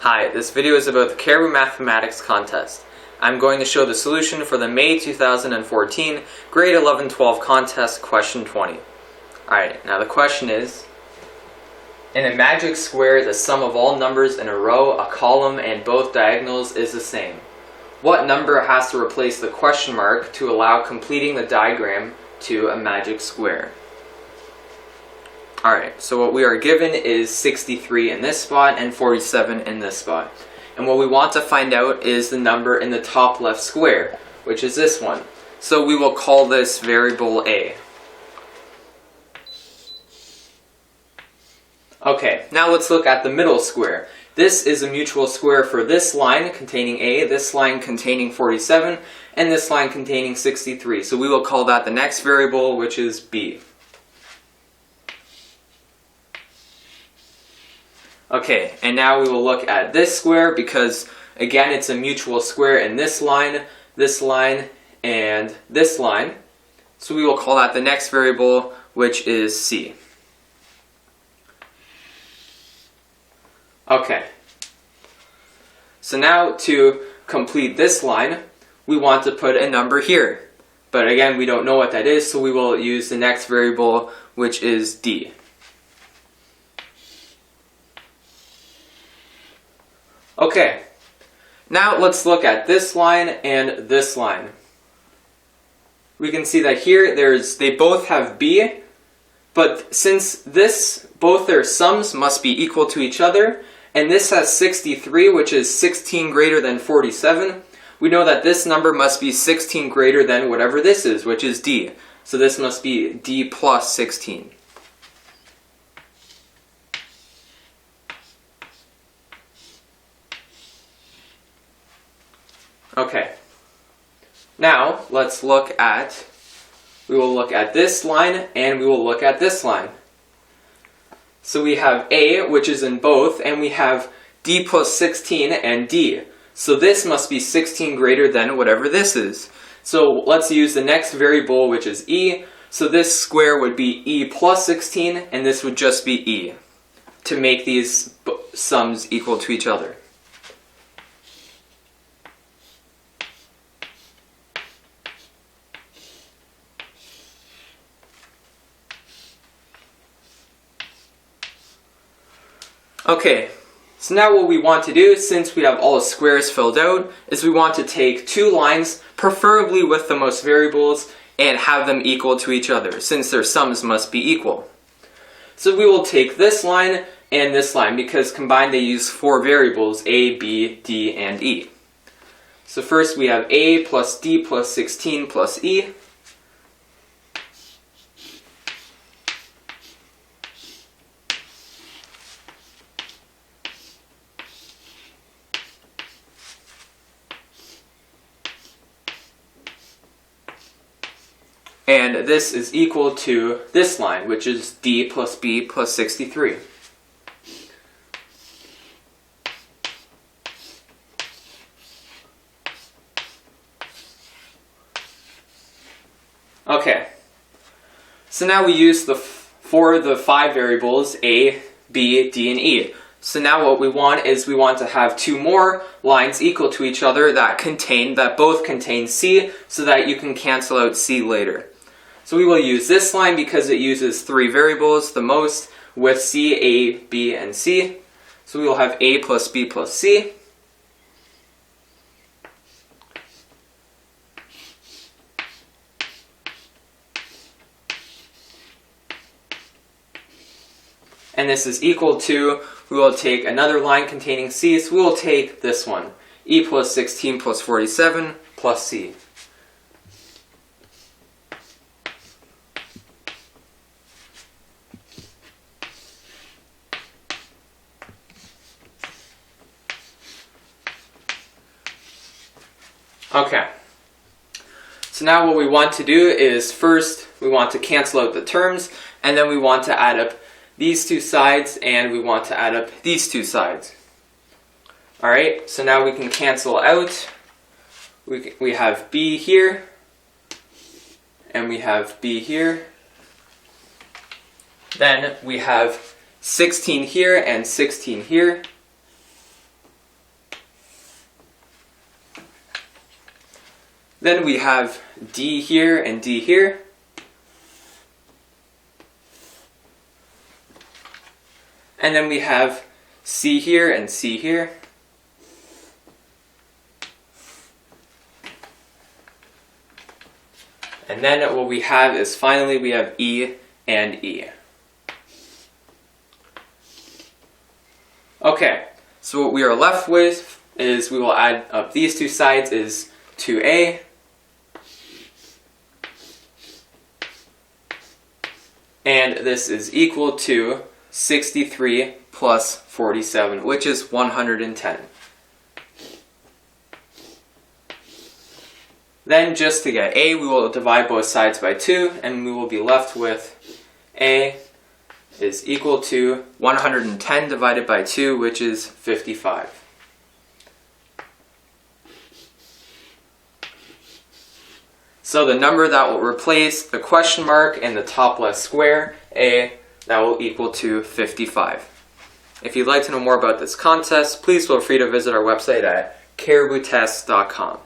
Hi, this video is about the Caribou Mathematics Contest. I'm going to show the solution for the May 2014 Grade 11-12 Contest, question 20. Alright, now the question is, in a magic square, the sum of all numbers in a row, a column, and both diagonals is the same. What number has to replace the question mark to allow completing the diagram to a magic square? Alright, so what we are given is 63 in this spot and 47 in this spot. And what we want to find out is the number in the top left square, which is this one. So we will call this variable A. Okay, now let's look at the middle square. This is a mutual square for this line containing A, this line containing 47, and this line containing 63. So we will call that the next variable, which is B. Okay, and now we will look at this square because, again, it's a mutual square in this line, and this line. So we will call that the next variable, which is C. Okay, so now to complete this line, we want to put a number here. But again, we don't know what that is, so we will use the next variable, which is D. Okay, now let's look at this line and this line. We can see that here they both have B, but since both their sums must be equal to each other, and this has 63, which is 16 greater than 47, we know that this number must be 16 greater than whatever this is, which is D. So this must be D plus 16. Okay, now let's we will look at this line and we will look at this line. So we have A, which is in both, and we have D plus 16 and D. So this must be 16 greater than whatever this is. So let's use the next variable, which is E. So this square would be E plus 16, and this would just be E, to make these sums equal to each other. Okay, so now what we want to do, since we have all the squares filled out, is we want to take two lines, preferably with the most variables, and have them equal to each other, since their sums must be equal. So we will take this line and this line, because combined they use four variables, A, B, D, and E. So first we have A plus D plus 16 plus E. And this is equal to this line, which is D plus B plus 63. Okay, so now we use for the five variables A, B, D, and E. So now what we want is we want to have two more lines equal to each other that both contain C, so that you can cancel out C later. So we will use this line because it uses three variables the most, with C, A, B, and C. So we will have A plus B plus C. And this is equal to, we will take another line containing C, so we will take this one, E plus 16 plus 47 plus C. Okay, so now what we want to do is first we want to cancel out the terms, and then we want to add up these two sides, and we want to add up these two sides. Alright, so now we can cancel out. We have B here, and we have B here. Then we have 16 here and 16 here. Then we have D here and D here. And then we have C here and C here. And then what we have is finally we have E and E. Okay, so what we are left with is we will add up these two sides is 2A and this is equal to 63 plus 47, which is 110. Then just to get A, we will divide both sides by 2, and we will be left with A is equal to 110 divided by 2, which is 55. So the number that will replace the question mark in the top left square, A, that will equal to 55. If you'd like to know more about this contest, please feel free to visit our website at cariboutest.com.